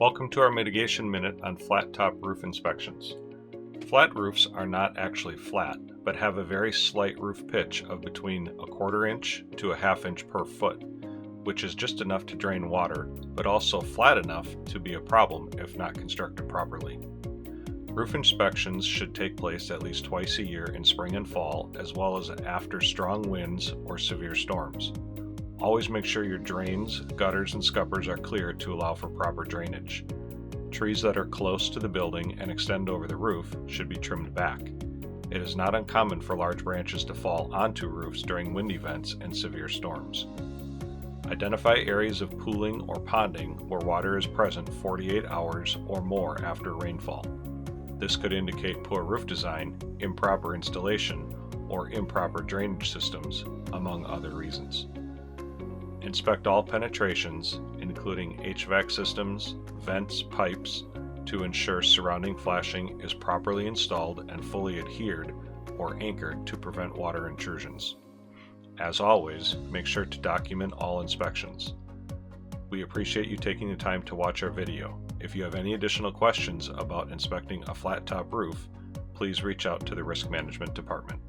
Welcome to our Mitigation Minute on flat top roof inspections. Flat roofs are not actually flat, but have a very slight roof pitch of between a 1/4 inch to a 1/2 inch per foot, which is just enough to drain water, but also flat enough to be a problem if not constructed properly. Roof inspections should take place at least twice a year in spring and fall, as well as after strong winds or severe storms. Always make sure your drains, gutters, and scuppers are clear to allow for proper drainage. Trees that are close to the building and extend over the roof should be trimmed back. It is not uncommon for large branches to fall onto roofs during wind events and severe storms. Identify areas of pooling or ponding where water is present 48 hours or more after rainfall. This could indicate poor roof design, improper installation, or improper drainage systems, among other reasons. Inspect all penetrations, including HVAC systems, vents, pipes, to ensure surrounding flashing is properly installed and fully adhered or anchored to prevent water intrusions. As always, make sure to document all inspections. We appreciate you taking the time to watch our video. If you have any additional questions about inspecting a flat top roof, please reach out to the Risk Management Department.